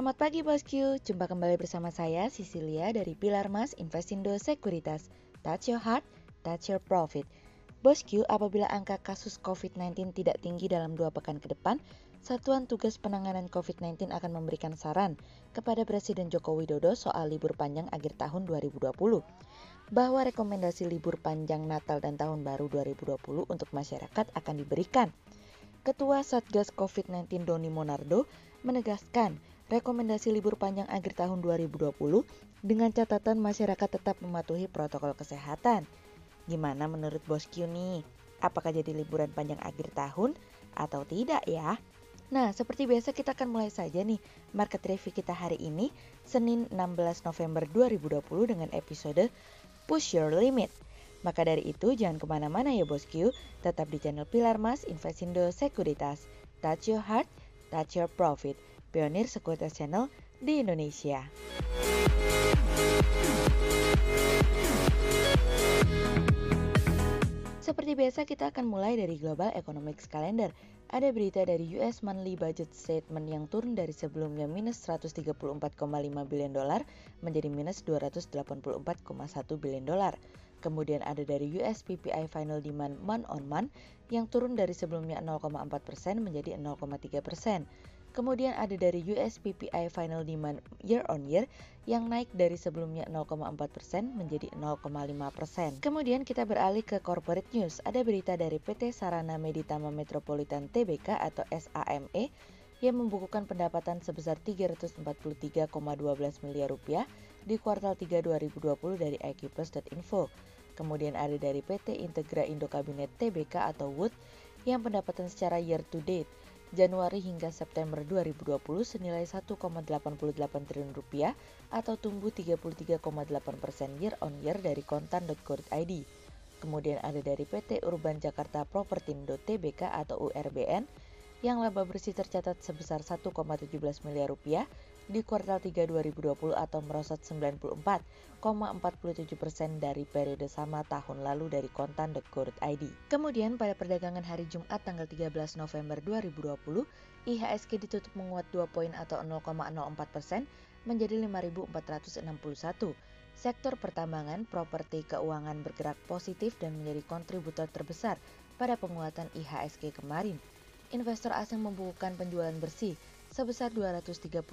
Selamat pagi bosku, jumpa kembali bersama saya Cecilia dari Pilar Mas Investindo Sekuritas. Touch your heart, touch your profit. Bosku, apabila angka kasus COVID-19 tidak tinggi dalam 2 pekan ke depan, Satuan Tugas Penanganan COVID-19 akan memberikan saran kepada Presiden Joko Widodo soal libur panjang akhir tahun 2020. Bahwa rekomendasi libur panjang Natal dan Tahun Baru 2020 untuk masyarakat akan diberikan. Ketua Satgas COVID-19 Doni Monardo menegaskan rekomendasi libur panjang akhir tahun 2020 dengan catatan masyarakat tetap mematuhi protokol kesehatan. Gimana menurut Bosku nih? Apakah jadi liburan panjang akhir tahun atau tidak ya? Nah, seperti biasa kita akan mulai saja nih market review kita hari ini, Senin 16 November 2020 dengan episode Push Your Limit. Maka dari itu jangan kemana-mana ya bosku, tetap di channel Pilar Mas Investindo Sekuritas. Touch your heart, touch your profit. Pionir Sekuritas Channel di Indonesia. Seperti biasa kita akan mulai dari Global Economics Calendar. Ada berita dari US Monthly Budget Statement yang turun dari sebelumnya minus 134,5 billion dolar menjadi minus 284,1 billion dolar. Kemudian ada dari US PPI Final Demand Month on Month yang turun dari sebelumnya 0,4% menjadi 0,3%. Kemudian ada dari US PPI Final Demand Year on Year yang naik dari sebelumnya 0,4% menjadi 0,5%. Kemudian kita beralih ke corporate news. Ada berita dari PT Sarana Meditama Metropolitan Tbk atau SAME yang membukukan pendapatan sebesar 343,12 miliar rupiah di kuartal 3 2020 dari iqplus.info. Kemudian ada dari PT Integra Indo Kabinet Tbk atau WOOD yang pendapatan secara year to date Januari hingga September 2020 senilai 1,88 triliun rupiah atau tumbuh 33,8% year on year dari kontan.go.id. Kemudian ada dari PT Urban Jakarta Propertindo Tbk atau URBN yang laba bersih tercatat sebesar 1,17 miliar rupiah di kuartal 3 2020 atau merosot 94,47% dari periode sama tahun lalu dari kontan.go.id. Kemudian pada perdagangan hari Jumat tanggal 13 November 2020, IHSG ditutup menguat 2 poin atau 0,04% menjadi 5.461. Sektor pertambangan, properti, keuangan bergerak positif dan menjadi kontributor terbesar pada penguatan IHSG kemarin. Investor asing membukukan penjualan bersih sebesar 238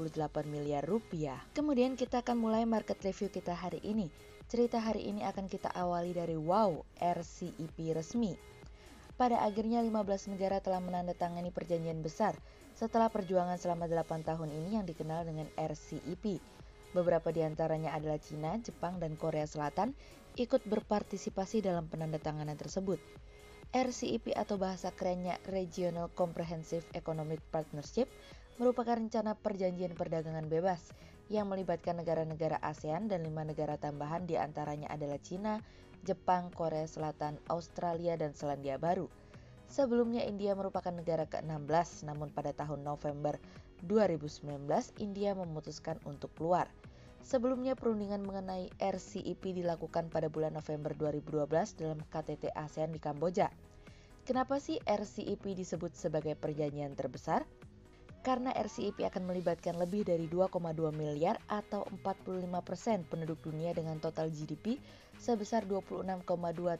miliar rupiah. Kemudian kita akan mulai market review kita hari ini. Cerita hari ini akan kita awali dari RCEP resmi. Pada akhirnya 15 negara telah menandatangani perjanjian besar setelah perjuangan selama 8 tahun ini yang dikenal dengan RCEP. Beberapa di antaranya adalah Cina, Jepang, dan Korea Selatan ikut berpartisipasi dalam penandatanganan tersebut. RCEP atau bahasa kerennya Regional Comprehensive Economic Partnership merupakan rencana perjanjian perdagangan bebas yang melibatkan negara-negara ASEAN dan 5 negara tambahan di antaranya adalah Cina, Jepang, Korea Selatan, Australia, dan Selandia Baru. Sebelumnya India merupakan negara ke-16, namun pada tahun November 2019 India memutuskan untuk keluar. Sebelumnya perundingan mengenai RCEP dilakukan pada bulan November 2012 dalam KTT ASEAN di Kamboja. Kenapa sih RCEP disebut sebagai perjanjian terbesar? Karena RCEP akan melibatkan lebih dari 2,2 miliar atau 45% penduduk dunia dengan total GDP sebesar 26,2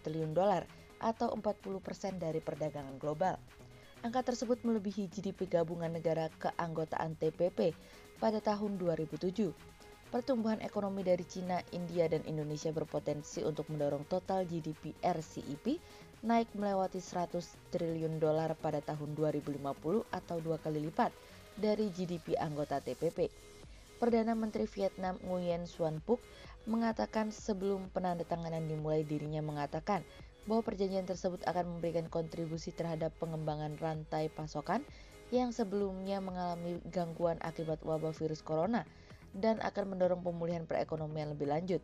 triliun dolar atau 40% dari perdagangan global. Angka tersebut melebihi GDP gabungan negara keanggotaan TPP pada tahun 2007. Pertumbuhan ekonomi dari Cina, India, dan Indonesia berpotensi untuk mendorong total GDP RCEP naik melewati 100 triliun dolar pada tahun 2050 atau 2 kali lipat dari GDP anggota TPP. Perdana Menteri Vietnam Nguyen Xuan Phuc mengatakan sebelum penandatanganan dimulai dirinya mengatakan bahwa perjanjian tersebut akan memberikan kontribusi terhadap pengembangan rantai pasokan yang sebelumnya mengalami gangguan akibat wabah virus corona dan akan mendorong pemulihan perekonomian lebih lanjut.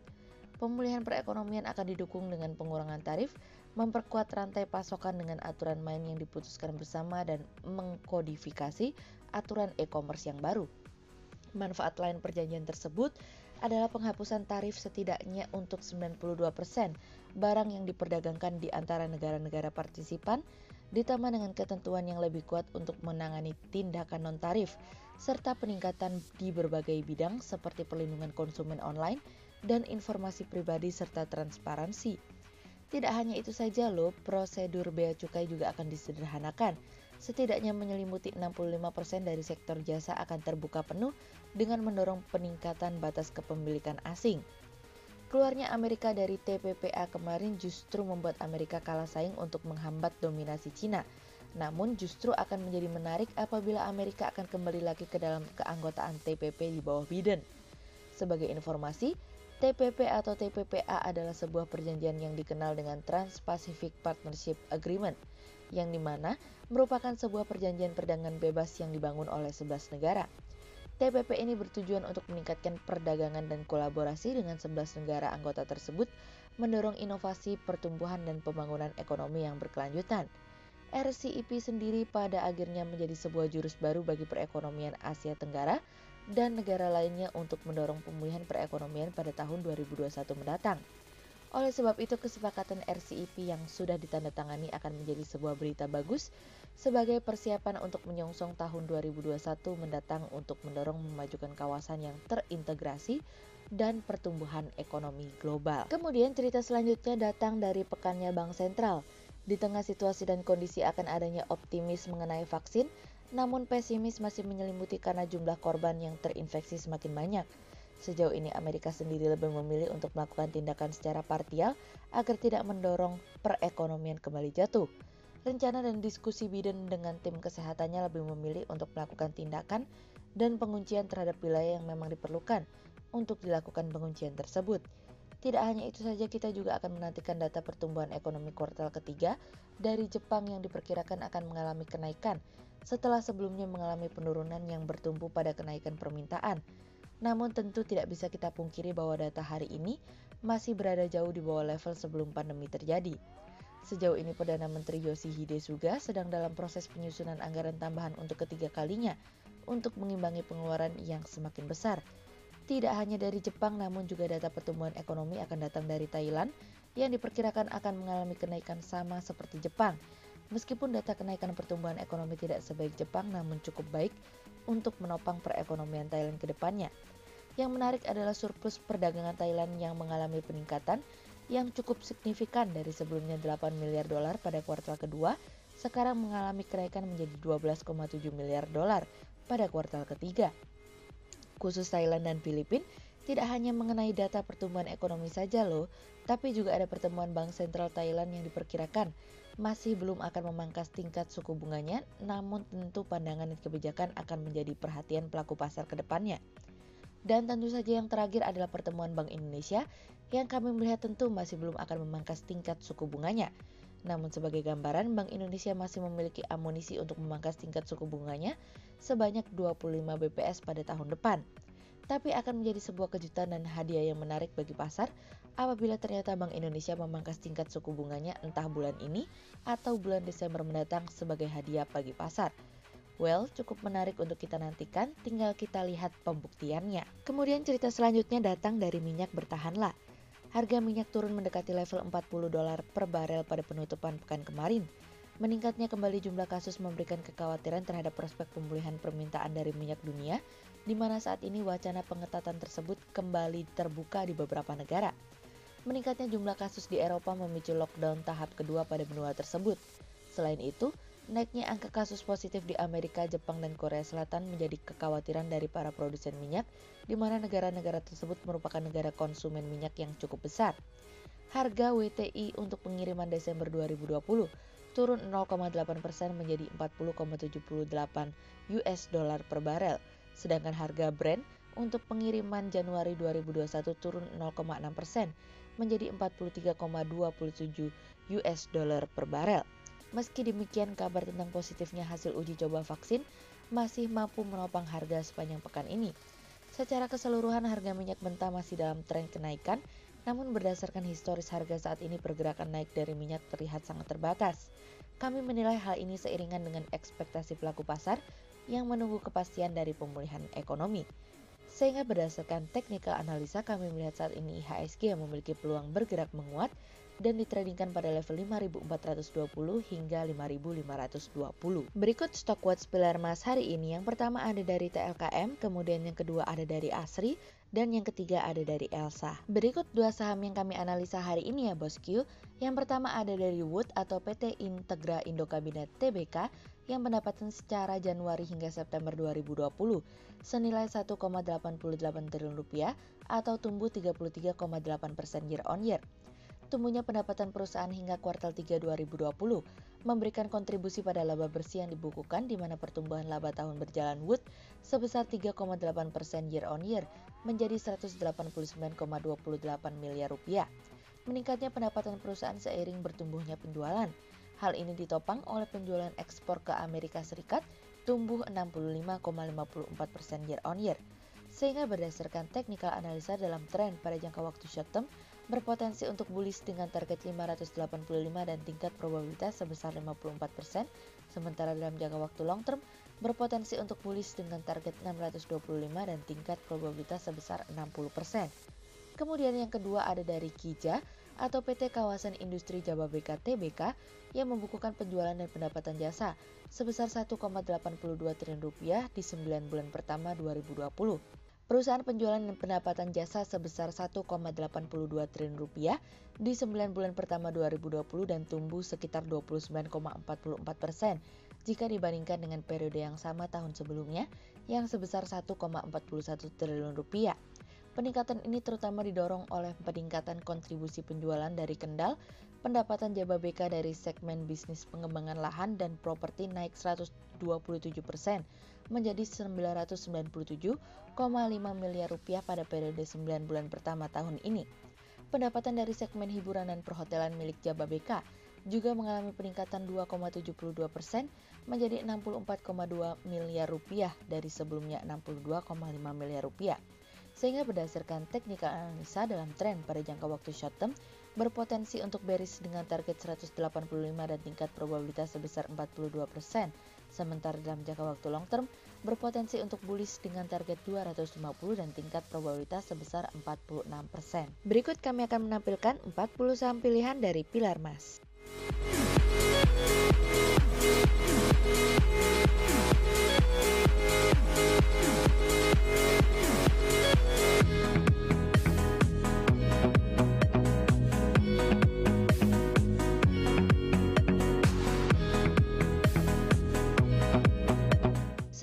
Pemulihan perekonomian akan didukung dengan pengurangan tarif, memperkuat rantai pasokan dengan aturan main yang diputuskan bersama dan mengkodifikasi aturan e-commerce yang baru. Manfaat lain perjanjian tersebut adalah penghapusan tarif setidaknya untuk 92% barang yang diperdagangkan di antara negara-negara partisipan, ditambah dengan ketentuan yang lebih kuat untuk menangani tindakan non-tarif serta peningkatan di berbagai bidang seperti perlindungan konsumen online dan informasi pribadi serta transparansi. Tidak hanya itu saja loh, prosedur bea cukai juga akan disederhanakan. Setidaknya menyelimuti 65% dari sektor jasa akan terbuka penuh dengan mendorong peningkatan batas kepemilikan asing. Keluarnya Amerika dari TPPA kemarin justru membuat Amerika kalah saing untuk menghambat dominasi Cina. Namun justru akan menjadi menarik apabila Amerika akan kembali lagi ke dalam keanggotaan TPP di bawah Biden. Sebagai informasi, TPP atau TPPA adalah sebuah perjanjian yang dikenal dengan Trans-Pacific Partnership Agreement, yang dimana merupakan sebuah perjanjian perdagangan bebas yang dibangun oleh 11 negara. TPP ini bertujuan untuk meningkatkan perdagangan dan kolaborasi dengan 11 negara anggota tersebut, mendorong inovasi, pertumbuhan, dan pembangunan ekonomi yang berkelanjutan. RCEP sendiri pada akhirnya menjadi sebuah jurus baru bagi perekonomian Asia Tenggara dan negara lainnya untuk mendorong pemulihan perekonomian pada tahun 2021 mendatang. Oleh sebab itu, kesepakatan RCEP yang sudah ditandatangani akan menjadi sebuah berita bagus sebagai persiapan untuk menyongsong tahun 2021 mendatang untuk mendorong memajukan kawasan yang terintegrasi dan pertumbuhan ekonomi global. Kemudian cerita selanjutnya datang dari pekannya Bank Sentral. Di tengah situasi dan kondisi akan adanya optimis mengenai vaksin, namun pesimis masih menyelimuti karena jumlah korban yang terinfeksi semakin banyak. Sejauh ini Amerika sendiri lebih memilih untuk melakukan tindakan secara parsial agar tidak mendorong perekonomian kembali jatuh. Rencana dan diskusi Biden dengan tim kesehatannya lebih memilih untuk melakukan tindakan dan penguncian terhadap wilayah yang memang diperlukan untuk dilakukan penguncian tersebut. Tidak hanya itu saja, kita juga akan menantikan data pertumbuhan ekonomi kuartal ketiga dari Jepang yang diperkirakan akan mengalami kenaikan setelah sebelumnya mengalami penurunan yang bertumpu pada kenaikan permintaan. Namun tentu tidak bisa kita pungkiri bahwa data hari ini masih berada jauh di bawah level sebelum pandemi terjadi. Sejauh ini Perdana Menteri Yoshihide Suga sedang dalam proses penyusunan anggaran tambahan untuk ketiga kalinya untuk mengimbangi pengeluaran yang semakin besar. Tidak hanya dari Jepang, namun juga data pertumbuhan ekonomi akan datang dari Thailand yang diperkirakan akan mengalami kenaikan sama seperti Jepang. Meskipun data kenaikan pertumbuhan ekonomi tidak sebaik Jepang, namun cukup baik untuk menopang perekonomian Thailand ke depannya. Yang menarik adalah surplus perdagangan Thailand yang mengalami peningkatan yang cukup signifikan dari sebelumnya 8 miliar dolar pada kuartal kedua, sekarang mengalami kenaikan menjadi 12,7 miliar dolar pada kuartal ketiga. Khusus Thailand dan Filipina, tidak hanya mengenai data pertumbuhan ekonomi saja loh, tapi juga ada pertemuan Bank Sentral Thailand yang diperkirakan masih belum akan memangkas tingkat suku bunganya, namun tentu pandangan dan kebijakan akan menjadi perhatian pelaku pasar ke depannya. Dan tentu saja yang terakhir adalah pertemuan Bank Indonesia yang kami melihat tentu masih belum akan memangkas tingkat suku bunganya. Namun sebagai gambaran, Bank Indonesia masih memiliki amunisi untuk memangkas tingkat suku bunganya sebanyak 25 BPS pada tahun depan. Tapi akan menjadi sebuah kejutan dan hadiah yang menarik bagi pasar apabila ternyata Bank Indonesia memangkas tingkat suku bunganya entah bulan ini atau bulan Desember mendatang sebagai hadiah bagi pasar. Well, cukup menarik untuk kita nantikan, tinggal kita lihat pembuktiannya. Kemudian cerita selanjutnya datang dari minyak bertahanlah. Harga minyak turun mendekati level $40 per barel pada penutupan pekan kemarin. Meningkatnya kembali jumlah kasus memberikan kekhawatiran terhadap prospek pemulihan permintaan dari minyak dunia, di mana saat ini wacana pengetatan tersebut kembali terbuka di beberapa negara. Meningkatnya jumlah kasus di Eropa memicu lockdown tahap kedua pada benua tersebut. Selain itu, naiknya angka kasus positif di Amerika, Jepang, dan Korea Selatan menjadi kekhawatiran dari para produsen minyak, di mana negara-negara tersebut merupakan negara konsumen minyak yang cukup besar. Harga WTI untuk pengiriman Desember 2020 turun 0,8% menjadi 40,78 US dollar per barel, sedangkan harga Brent untuk pengiriman Januari 2021 turun 0,6% menjadi 43,27 US dollar per barel. Meski demikian, kabar tentang positifnya hasil uji coba vaksin masih mampu menopang harga sepanjang pekan ini. Secara keseluruhan, harga minyak mentah masih dalam tren kenaikan, namun berdasarkan historis harga saat ini pergerakan naik dari minyak terlihat sangat terbatas. Kami menilai hal ini seiringan dengan ekspektasi pelaku pasar yang menunggu kepastian dari pemulihan ekonomi. Sehingga berdasarkan technical analisa kami melihat saat ini IHSG yang memiliki peluang bergerak menguat dan ditradingkan pada level 5.420 hingga 5.520. Berikut stock watch pilar emas hari ini. Yang pertama ada dari TLKM, kemudian yang kedua ada dari ASRI, dan yang ketiga ada dari Elsa. Berikut dua saham yang kami analisa hari ini ya bosku. Yang pertama ada dari Wood atau PT Integra Indo Kabinet Tbk yang pendapatan secara Januari hingga September 2020 senilai 1,88 triliun rupiah atau tumbuh 33,8% year on year. Tumbuhnya pendapatan perusahaan hingga kuartal 3 2020 memberikan kontribusi pada laba bersih yang dibukukan di mana pertumbuhan laba tahun berjalan Wood sebesar 3,8% year on year menjadi 189,28 miliar rupiah. Meningkatnya pendapatan perusahaan seiring bertumbuhnya penjualan. Hal ini ditopang oleh penjualan ekspor ke Amerika Serikat tumbuh 65,54% year on year. Sehingga berdasarkan technical analisa dalam tren pada jangka waktu short term berpotensi untuk bullish dengan target 585 dan tingkat probabilitas sebesar 54%, sementara dalam jangka waktu long term berpotensi untuk bullish dengan target 625 dan tingkat probabilitas sebesar 60%. Kemudian yang kedua ada dari KIJA atau PT Kawasan Industri Jababeka Tbk yang membukukan penjualan dan pendapatan jasa sebesar 1,82 triliun rupiah di 9 bulan pertama 2020. Perusahaan penjualan dan pendapatan jasa sebesar 1,82 triliun rupiah di 9 bulan pertama 2020 dan tumbuh sekitar 29,44% jika dibandingkan dengan periode yang sama tahun sebelumnya yang sebesar 1,41 triliun rupiah. Peningkatan ini terutama didorong oleh peningkatan kontribusi penjualan dari Kendal, pendapatan Jababeka dari segmen bisnis pengembangan lahan dan properti naik 127% menjadi 997,5 miliar rupiah pada periode 9 bulan pertama tahun ini. Pendapatan dari segmen hiburan dan perhotelan milik Jababeka juga mengalami peningkatan 2,72% menjadi 64,2 miliar rupiah dari sebelumnya 62,5 miliar rupiah. Sehingga berdasarkan technical analisa dalam tren pada jangka waktu short term berpotensi untuk bearish dengan target 185 dan tingkat probabilitas sebesar 42%. Sementara dalam jangka waktu long term berpotensi untuk bullish dengan target 250 dan tingkat probabilitas sebesar 46%. Berikut kami akan menampilkan 40 saham pilihan dari pilar emas.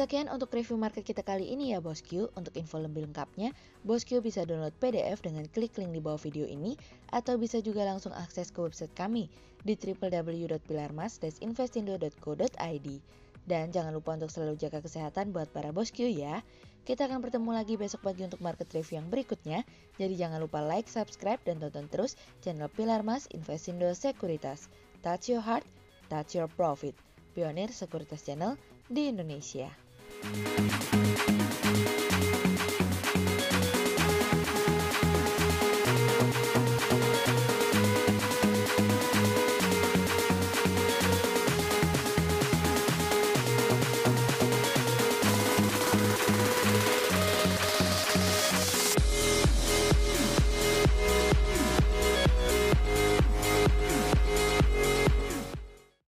Sekian untuk review market kita kali ini ya bosku. Untuk info lebih lengkapnya, bosku bisa download PDF dengan klik link di bawah video ini atau bisa juga langsung akses ke website kami di www.pilarmas-investindo.co.id. Dan jangan lupa untuk selalu jaga kesehatan buat para bosku ya. Kita akan bertemu lagi besok pagi untuk market review yang berikutnya. Jadi jangan lupa like, subscribe, dan tonton terus channel Pilar Mas Investindo Sekuritas. Touch your heart, touch your profit. Pionir Sekuritas Channel di Indonesia. Thank you.